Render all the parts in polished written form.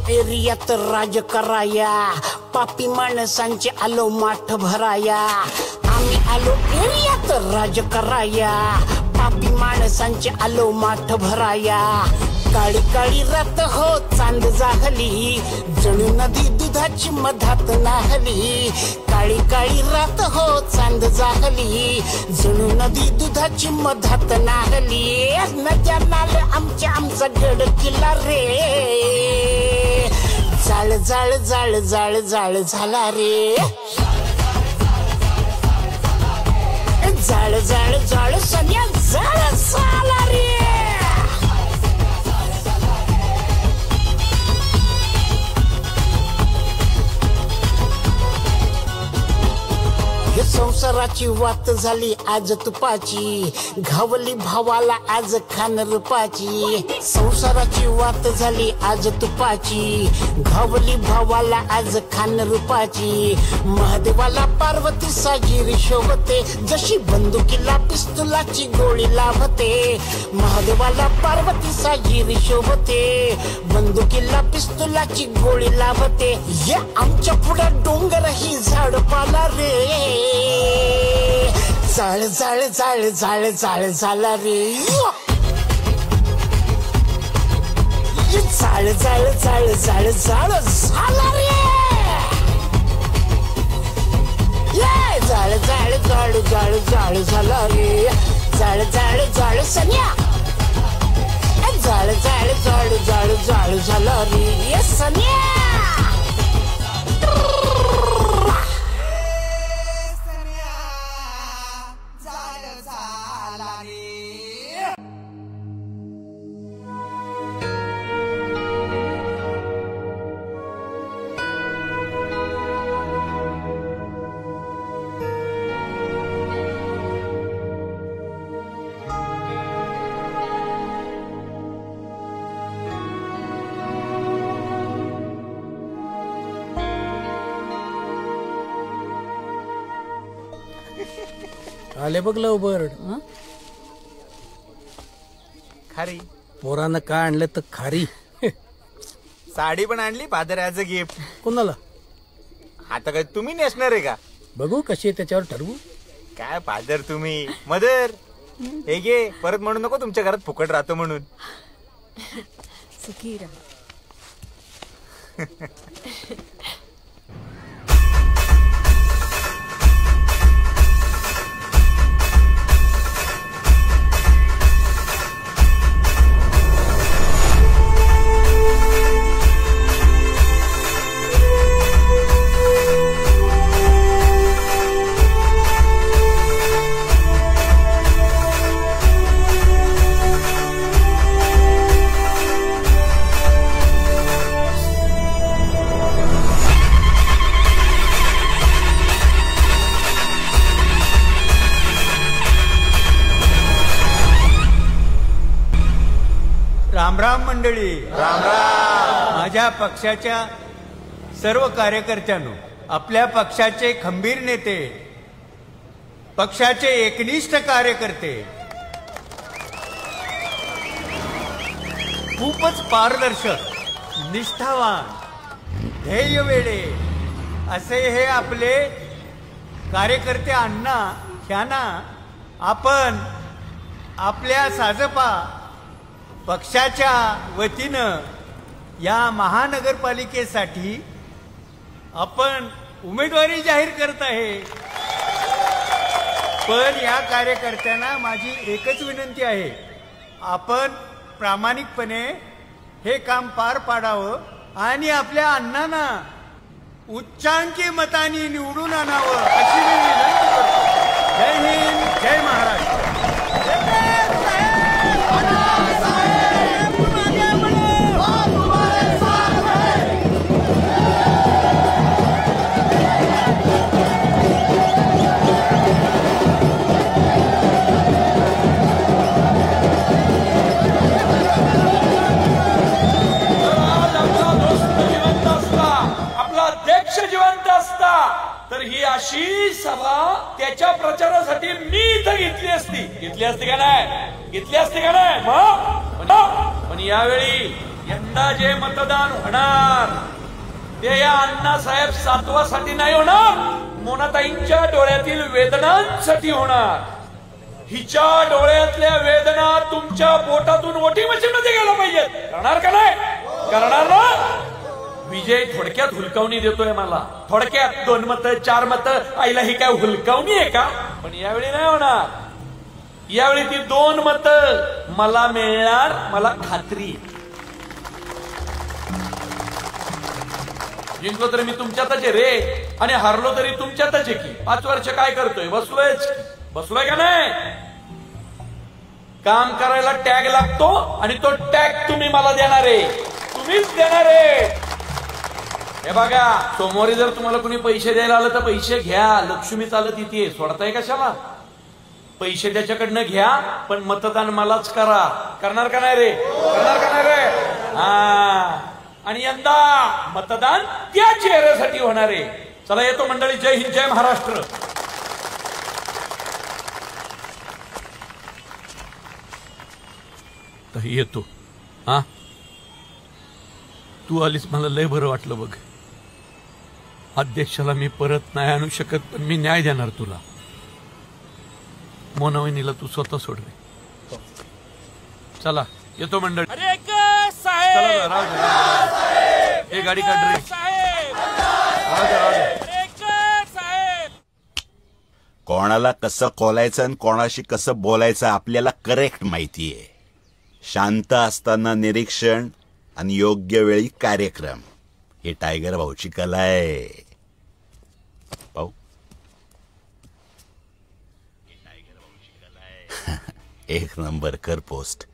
एरियात राज कराया, पापी माणसांचे आलो माठ भराया. आम्ही आलो एरियात राज कराया, पापी माणसांचे आलो माठ भराया. काळी काळी रात हो चांद जाहली, जणू नदी दुधाची मधात नाहली. काळी काळी रात हो चांद जाहली, जणू नदी दुधाची मधात नाहली. नद्या नाल आमचा गड किल्ला रे, जाळ जाळ जाळ जाळ जाळ झाला रे. जाळ जाळ जाळ सन्या जाळ झाला रे. संसाराची वात झाली आज तुपाची, घावली भावाला आज खान रूपाची. संसाराची वात झाली आज तुपाची, घावली भावाला आज खान रूपाची. महादेवाला पार्वती साजीर शोभते, जशी बंदुकीला पिस्तुलाची गोळी लाभते. महादेवाला पार्वती साजीर शोभते, बंदुकीला पिस्तुलाची गोळी लाभते. या आमच्या पुढे डोंगर ही झाडपाला रे, जाळ जाळ जाळ जाळ जाळ झाला रे. जाळ जाळ जाळ जाळ जाळ झाला रे. जाळ जाळ जाळ जाळ जाळ झाला रे. जाळ जाळ जाळ सन्या, जाळ जाळ जाळ जाळ जाळ झाला रे सन्या. आले बघ लवबर्ड. खारी पोरानं काय आणलं तर खारी. साडी पण आणली फादर ॲज अ गिफ्ट. कोणाला? आता काय तुम्ही नेसणार आहे का? बघू कशी त्याच्यावर ठरवू. काय फादर तुम्ही. मदर हे घे, परत म्हणू नको तुमच्या घरात फुकट राहतो म्हणून. सुखी राहा. रामराम मंडळी. राम राम. माझ्या पक्षाच्या सर्व कार्यकर्त्यांनो, आपल्या पक्षाचे खंबीर नेते, पक्षाचे एकनिष्ठ कार्यकर्ते, खूपच पारदर्शक, निष्ठावान, ध्येयवेडे असे हे आपले कार्यकर्ते अण्णा ह्यांना आपण आपल्या साजपा पक्षाच्या वतीनं या महानगरपालिकेसाठी आपण उमेदवारी जाहीर करत आहे. पण या कार्यकर्त्यांना माझी एकच विनंती आहे, आपण प्रामाणिकपणे हे काम पार पाडावं आणि आपल्या अण्णांना उच्चांकी मतांनी निवडून आणावं अशी मी विनंती करतो. जय हिंद, जय महाराष्ट्र. तर ही अशी सभा त्याच्या प्रचारासाठी मी इथं घेतली असती का नाही? घेतली असती का नाही? पण यंदा जे मतदान होणार ते या अण्णासाहेब सातवासाठी नाही होणार, मोनाताईंच्या डोळ्यातील वेदनांसाठी होणार. हिच्या डोळ्यातल्या वेदना तुमच्या पोटातून वोटिंग मशीन मध्ये गेल्या पाहिजेत. करणार का नाही? करणार ना? विजय थोडक्यात हुलकावणी देतोय मला, थोडक्यात 2 मतं 4 मतं. आईला ही काय हुलकावणी आहे का? पण यावेळी नाही होणार. यावेळी ती 2 मतं मला मिळणार, मला खात्री. जिंकलो तरी मी तुमच्यातच आहे रे, आणि हारलो तरी तुमच्यातच आहे की. 5 वर्ष काय करतोय? बसलोय का नाही? काम करायला टॅग लागतो, आणि तो टॅग तुम्ही मला देणार आहे, तुम्हीच देणार आहे. हे बघा, सोमवारी जर तुम्हाला कुणी पैसे द्यायला आलं तर पैसे घ्या. लक्ष्मी चालत येते, सोडताय कशाला? पैसे त्याच्याकडनं घ्या, पण मतदान मलाच करा. करणार का नाही रे? करणार का नाही रे? हा. आणि यंदा मतदान त्या चेहऱ्यासाठी होणार आहे. चला येतो मंडळी. जय हिंद, जय महाराष्ट्र. येतो. हा, तू आलीस मला लय बरं वाटलं बघ. अध्यक्षाला मी परत नाही आणू शकत, पण मी न्याय देणार तुला. मोनावणीला तू स्वतः सोड रे. चला येतो मंडळी. साहेब हे गाडी काढ रे. कोणाला कसं कोलायचं आणि कोणाशी कसं बोलायचं आपल्याला करेक्ट माहितीये. शांत असताना निरीक्षण आणि योग्य वेळी कार्यक्रम, हे टायगर भाऊची कला आहे. भाऊ, एक नंबर कर पोस्ट.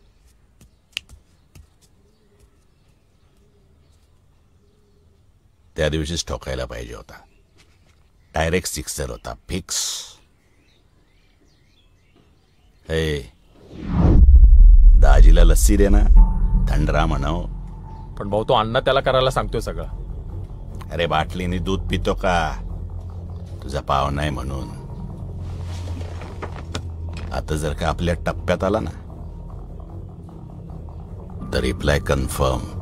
त्या दिवशीच ठोकायला पाहिजे होता. डायरेक्ट 6 होता, फिक्स. हे दाजीला लस्सी दे ना, थंडरा म्हणाव. पण भाऊ, तो अण्णा त्याला करायला सांगतोय सगळं. अरे बाटलीने दूध पितो का? तुझा पाव नाही म्हणून. आता जर का आपल्या टप्प्यात आला ना, तर रिप्लाय कन्फर्म.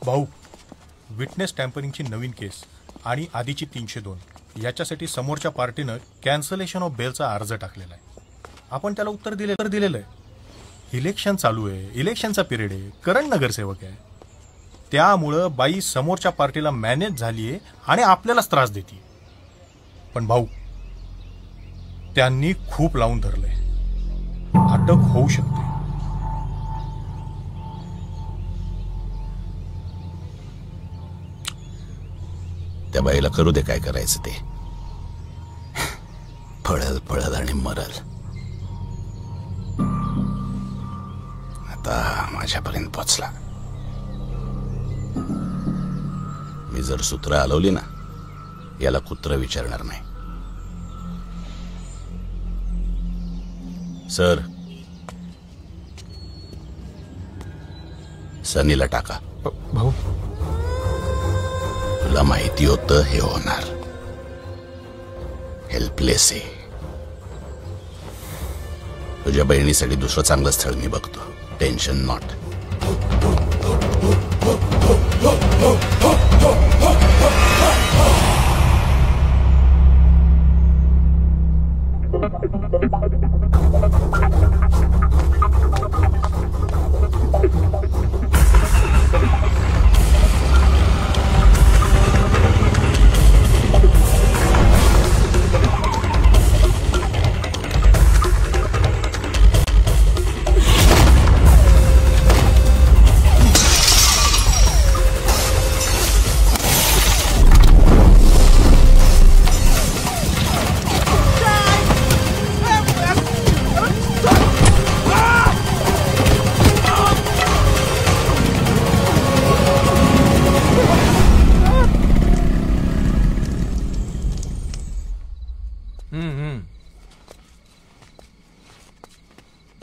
भाऊ, विटनेस टॅम्परिंगची नवीन केस आणि आधीची 302 याच्यासाठी समोरच्या पार्टीनं कॅन्सलेशन ऑफ बेलचा अर्ज टाकलेला आहे. आपण त्याला उत्तर दिलेलं आहे. इलेक्शन चालू आहे, इलेक्शनचा पिरियड आहे, करंट नगरसेवक आहे. त्यामुळं बाई समोरच्या पार्टीला मॅनेज झालीये आणि आपल्यालाच त्रास देते. पण भाऊ, त्यांनी खूप लावून धरलंय. अटक होऊ शकते. त्या बाईला करू दे काय करायचं ते. पळल आणि मरल. आता माझ्यापर्यंत पोचला. मी जर सूत्र हलवली ना, याला कुत्र विचारणार नाही. सर, सनीला टाका. भाऊ, तुला माहिती होतं हे होणार. हेल्पलेस आहे. तुझ्या बहिणीसाठी दुसरं चांगलं स्थळ मी बघतो. Tension not.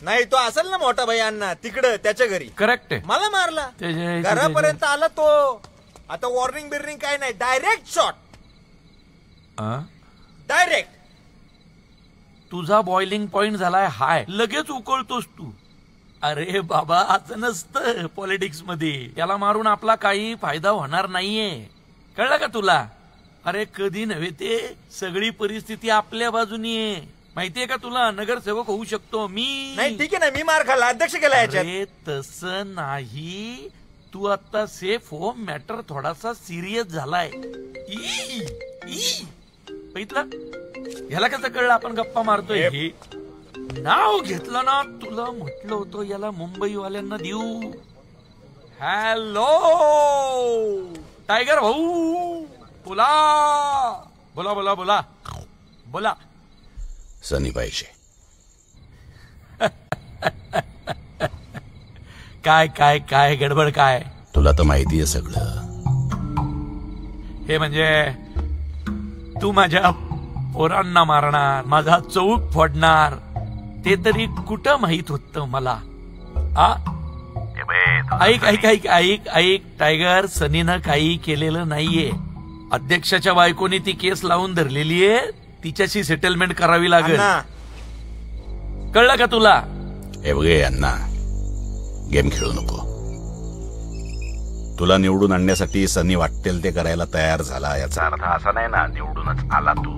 नाही तो असेल ना मोठा भाई अण्णा तिकडं त्याच्या घरी. करेक्ट आहे. मला मारला. घरापर्यंत आला तो. आता वॉर्निंग बिर्निंग काय नाही, डायरेक्ट शॉट. डायरेक्ट. तुझा बॉइलिंग पॉइंट झालाय हाय, लगेच उकळतोस तू. अरे बाबा, असं नसतं पॉलिटिक्स मध्ये. त्याला मारून आपला काही फायदा होणार नाहीये, कळलं का तुला? अरे कधी नव्हे ते सगळी परिस्थिती आपल्या बाजूनी आहे. माहितीये का तुला? नगरसेवक होऊ शकतो मी. नाही ठीक आहे ना, मी मार खाल्ला, अध्यक्ष केला याच्यात. अरे तसं नाही, तू आता सेफ हो. मॅटर थोडासा सिरियस झालाय. बघितलं? ह्याला कसं कळलं आपण गप्पा मारतोय? हे नाव घेतलं ना, तुला म्हटलं होतं याला मुंबईवाल्यांना देऊ. हॅलो टायगर भाऊ, बोला बोला बोला बोला बोला. सनी पाहिजे. काय काय काय गडबड काय? तुला तर माहिती आहे सगळं. हे म्हणजे तू माझ्या पोरांना मारणार, माझा चौक फोडणार, ते तरी कुठं माहित होतं मला? ऐक ऐक ऐक ऐक ऐक टायगर, सनीनं काही केलेलं नाहीये. अध्यक्षाच्या बायकोनी ती केस लावून धरलेली आहे. तिच्याशी सेटलमेंट करावी लागेल. कळलं का तुला? हे बघे अण्णा, गेम खेळू नको. तुला निवडून आणण्यासाठी सनी वाटेल ते करायला तयार झाला, याचा अर्थ असा नाही ना निवडूनच आला तू.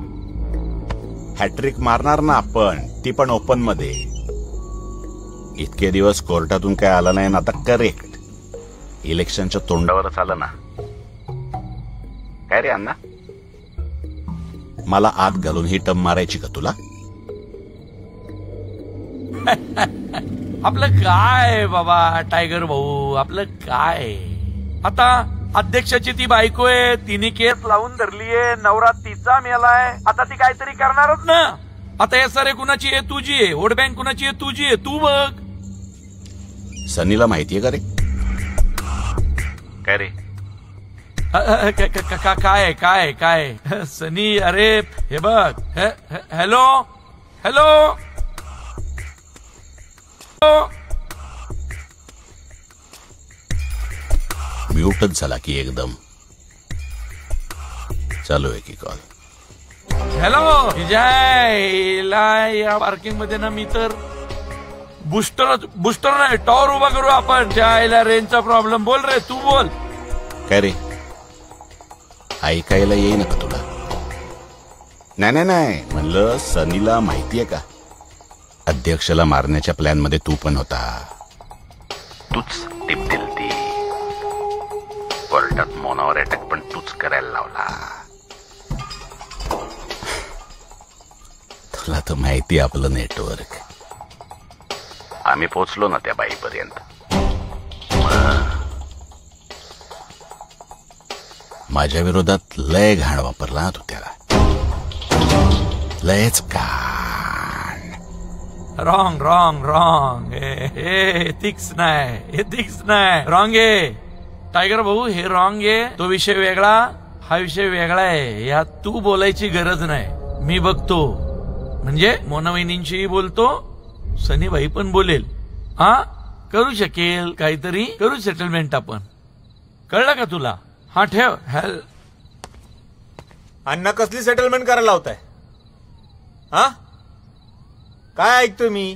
हॅट्रिक मारणार ना आपण, ती पण ओपन मध्ये. इतके दिवस कोर्टातून काय आला नाही ना, आता करेक्ट इलेक्शनच्या तोंडावरच आलं ना. काय रे अण्णा, मला आत घालून ही टम मारायची का तुला? आपलं काय बाबा टायगर भाऊ, आपलं काय? आता अध्यक्षाची ती बायको आहे, तिने केस लावून धरलीये, नवरा तिचा मेलाय. आता ती काहीतरी करणारच ना. आता हे सारे कुणाची आहे? तुझी आहे. वोट बँक कुणाची आहे? तुझी आहे. तू बघ. सनीला माहितीये का रे? काय रे? काय काय काय सनी? अरे हे बघ. हॅलो हॅलो, म्यूटच झाला की एकदम. चालू आहे की कॉल? हॅलो जय. या पार्किंग मध्ये ना मी तर बुस्टर नाही, टॉवर उभा करू आपण. जायला रेंजचा प्रॉब्लेम. बोल रे, तू बोल. काय रे, ऐकायला येईन का तुला? नाही नाही नाही, म्हणलं सनीला माहितीये का अध्यक्षाला मारण्याच्या प्लॅन मध्ये तू पण होता. तूच टिप दिलती. कोर्टात मोनावर अटॅक पण तूच करायला लावला. तुला तर माहिती आपलं नेटवर्क. आम्ही पोचलो ना त्या बाईपर्यंत. माझ्या विरोधात लय घाण वापरला तू त्याला. लयच घाण. रॉंग रॉंग रॉंग एथिक्स नाही एथिक्स नाही रॉंग आहे टायगर भाऊ हे रॉंग आहे तो विषय वेगळा हा विषय वेगळा आहे यात तू बोलायची गरज नाही मी बघतो म्हणजे मोनावहिनींशी बोलतो सनीबाई पण बोलेल हा करू शकेल काहीतरी करू सेटलमेंट आपण कळलं का तुला हा ठेव हेल अण्णा कसली सेटलमेंट करायला लावताय हा काय ऐकतोय मी